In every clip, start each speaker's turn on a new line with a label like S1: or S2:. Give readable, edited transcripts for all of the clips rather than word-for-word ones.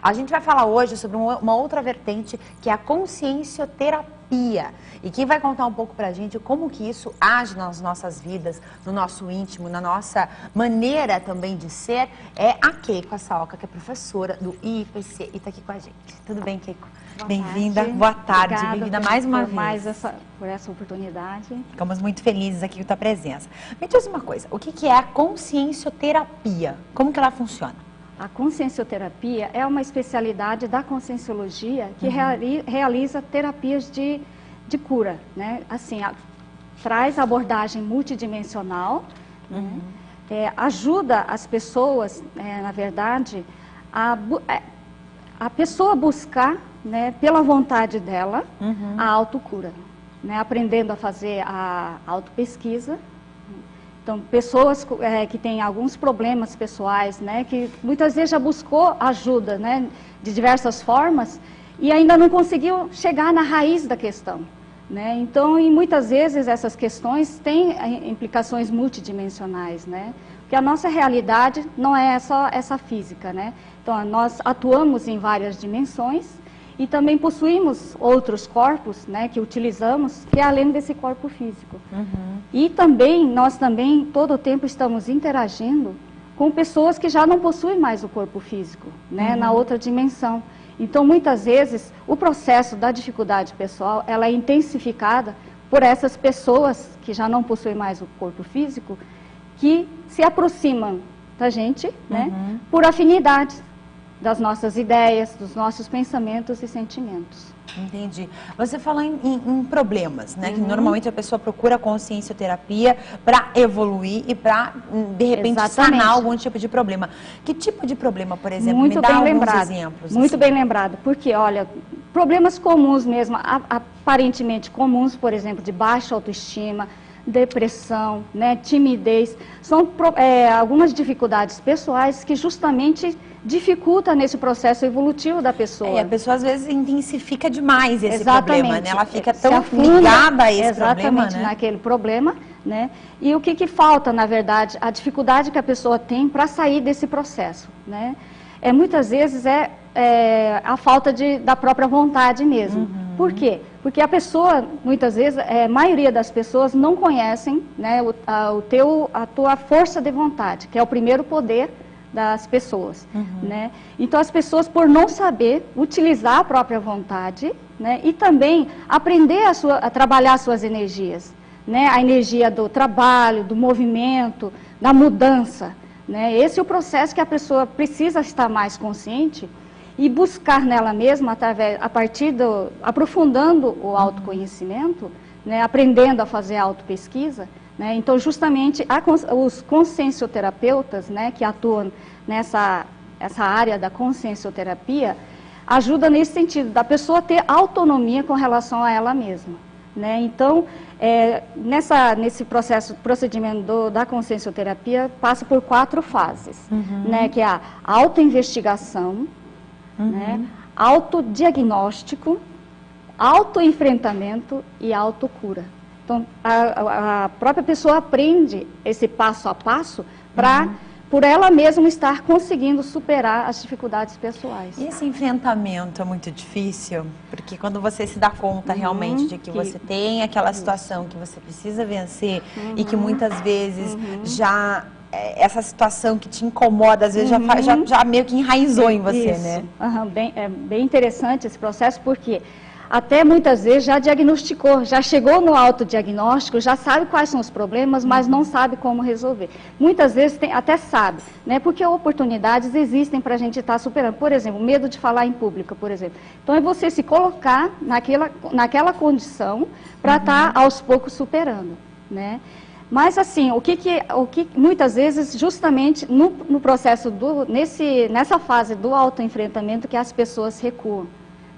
S1: A gente vai falar hoje sobre uma outra vertente, que é a consciencioterapia. E quem vai contar um pouco pra gente como que isso age nas nossas vidas, no nosso íntimo, na nossa maneira também de ser, é a Keiko Assaoka, que é professora do IPC e está aqui com a gente. Tudo bem, Keiko? Bem-vinda, boa tarde, bem-vinda mais uma vez.
S2: Por essa oportunidade.
S1: Ficamos muito felizes aqui com a tua presença. Me diz uma coisa, o que é a consciencioterapia? Como que ela funciona?
S2: A consciencioterapia é uma especialidade da conscienciologia que realiza terapias de cura, né? Assim, traz abordagem multidimensional, né? Ajuda as pessoas, na verdade, a pessoa buscar, né, pela vontade dela, a autocura, né? Aprendendo a fazer a autopesquisa. Então, pessoas que têm alguns problemas pessoais, né, que muitas vezes já buscou ajuda, né, de diversas formas e ainda não conseguiu chegar na raiz da questão, né? Então, e muitas vezes essas questões têm implicações multidimensionais, né? Porque a nossa realidade não é só essa física, né? Então, nós atuamos em várias dimensões e também possuímos outros corpos, né, que utilizamos, que é além desse corpo físico. E também, nós também, todo o tempo, estamos interagindo com pessoas que já não possuem mais o corpo físico, né, na outra dimensão. Então, muitas vezes, o processo da dificuldade pessoal, ela é intensificada por essas pessoas que já não possuem mais o corpo físico, que se aproximam da gente, né, por afinidade das nossas ideias, dos nossos pensamentos e sentimentos.
S1: Entendi. Você falou em problemas, né? Que normalmente a pessoa procura a consciencioterapia para evoluir e para, de repente, sanar algum tipo de problema. Que tipo de problema, por exemplo?
S2: Muito
S1: Me dá
S2: bem
S1: alguns
S2: lembrado.
S1: exemplos.
S2: Muito
S1: assim.
S2: bem lembrado, porque, olha, problemas comuns mesmo, aparentemente comuns, por exemplo, de baixa autoestima, depressão, né, timidez, são algumas dificuldades pessoais que justamente dificulta nesse processo evolutivo da pessoa.
S1: E a pessoa às vezes intensifica demais esse
S2: Exatamente.
S1: problema, né? Ela fica tão
S2: afunda,
S1: ligada a esse
S2: exatamente,
S1: problema, né?
S2: naquele problema, né? E o que falta, na verdade, a dificuldade que a pessoa tem para sair desse processo, né? Muitas vezes a falta da própria vontade mesmo. Por quê? Porque a pessoa, muitas vezes, a maioria das pessoas não conhecem, né, a tua força de vontade, que é o primeiro poder das pessoas, né? Então, as pessoas, por não saber utilizar a própria vontade, né, e também aprender a trabalhar suas energias, né? A energia do trabalho, do movimento, da mudança, né? Esse é o processo que a pessoa precisa estar mais consciente e buscar nela mesma, aprofundando o autoconhecimento, né, aprendendo a fazer a autopesquisa, né? Então, justamente, os consciencioterapeutas, né, que atuam essa área da consciencioterapia, ajudam nesse sentido, da pessoa ter autonomia com relação a ela mesma, né? Então, nesse procedimento da consciencioterapia, passa por 4 fases, né, que é a autoinvestigação, né, autodiagnóstico, autoenfrentamento e autocura. Então, a própria pessoa aprende esse passo a passo para, por ela mesma, estar conseguindo superar as dificuldades pessoais.
S1: E esse enfrentamento é muito difícil? Porque quando você se dá conta realmente de que você tem aquela situação que você precisa vencer e que muitas vezes já... essa situação que te incomoda, às vezes já meio que enraizou em você, né?
S2: É bem interessante esse processo, porque até muitas vezes já diagnosticou, já chegou no autodiagnóstico, já sabe quais são os problemas, mas não sabe como resolver. Muitas vezes até sabe, né? Porque oportunidades existem para a gente estar superando. Por exemplo, medo de falar em público, por exemplo. Então, é você se colocar naquela condição para estar aos poucos superando, né? Mas, assim, o que muitas vezes, justamente no processo, nessa fase do autoenfrentamento, que as pessoas recuam,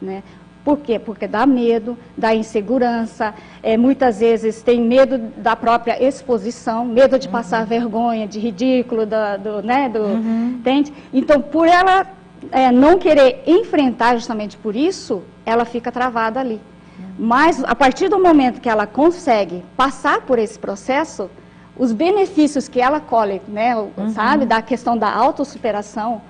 S2: né? Por quê? Porque dá medo, dá insegurança, muitas vezes tem medo da própria exposição, medo de passar vergonha, de ridículo, entende? Então, por ela não querer enfrentar justamente por isso, ela fica travada ali. Mas, a partir do momento que ela consegue passar por esse processo, os benefícios que ela colhe, né, sabe, da questão da autossuperação,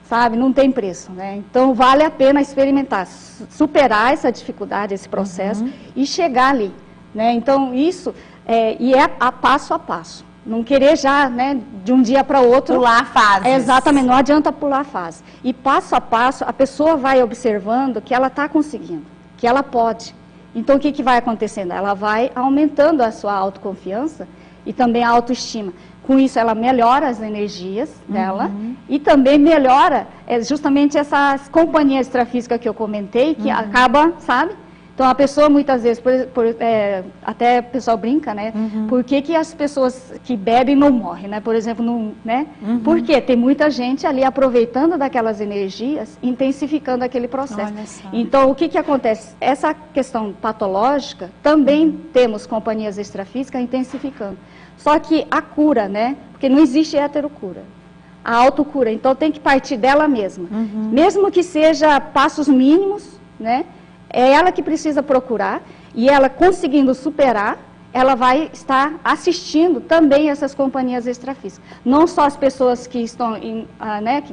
S2: sabe? Não tem preço, né? Então, vale a pena experimentar, superar essa dificuldade, esse processo e chegar ali, né? Então, isso é a passo a passo. Não querer já, né, de um dia para o outro...
S1: Pular a fase.
S2: Exatamente, não adianta pular a fase. E passo a passo, a pessoa vai observando que ela está conseguindo, que ela pode. Então, o que vai acontecendo? Ela vai aumentando a sua autoconfiança e também a autoestima. Com isso, ela melhora as energias dela e também melhora justamente essas companhias extrafísicas que eu comentei, que acaba, sabe? Então, a pessoa, muitas vezes, até o pessoal brinca, né? Por que as pessoas que bebem não morrem, né? Por exemplo, não, né? Porque tem muita gente ali aproveitando daquelas energias, intensificando aquele processo. Então, o que acontece? Essa questão patológica, também temos companhias extrafísicas intensificando. Só que a cura, né? Porque não existe heterocura. A autocura, então tem que partir dela mesma. Mesmo que seja passos mínimos, né? É ela que precisa procurar, e ela conseguindo superar, ela vai estar assistindo também essas companhias extrafísicas. Não só as pessoas que estão né,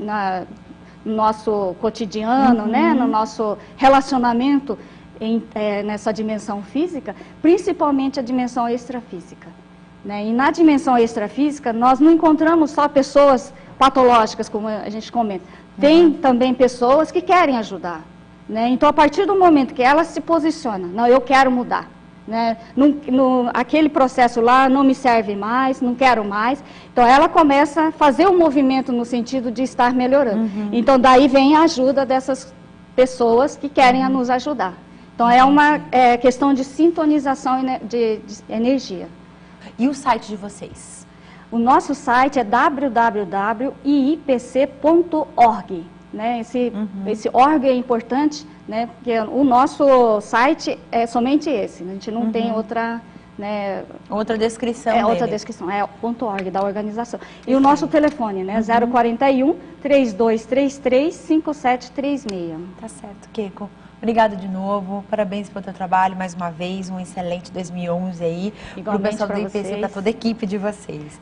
S2: no nosso cotidiano, né, no nosso relacionamento nessa dimensão física, principalmente a dimensão extrafísica. Né? E na dimensão extrafísica, nós não encontramos só pessoas patológicas, como a gente comenta. Tem também pessoas que querem ajudar. Né? Então, a partir do momento que ela se posiciona, não, eu quero mudar, né? Aquele processo lá não me serve mais, não quero mais, então ela começa a fazer um movimento no sentido de estar melhorando. Então, daí vem a ajuda dessas pessoas que querem nos ajudar. Então, é uma questão de sintonização de energia.
S1: E o site de vocês?
S2: O nosso site é www.iipc.org. Né? Esse org é importante, né? Porque o nosso site é somente esse, a gente não tem outra... Né?
S1: Outra descrição
S2: outra descrição, .org da organização. E o nosso telefone, né? 041 3233 5736.
S1: Tá certo, Keiko. Obrigada de novo, parabéns pelo teu trabalho mais uma vez, um excelente 2011 aí. Para o pessoal do IPC, para toda a equipe de vocês.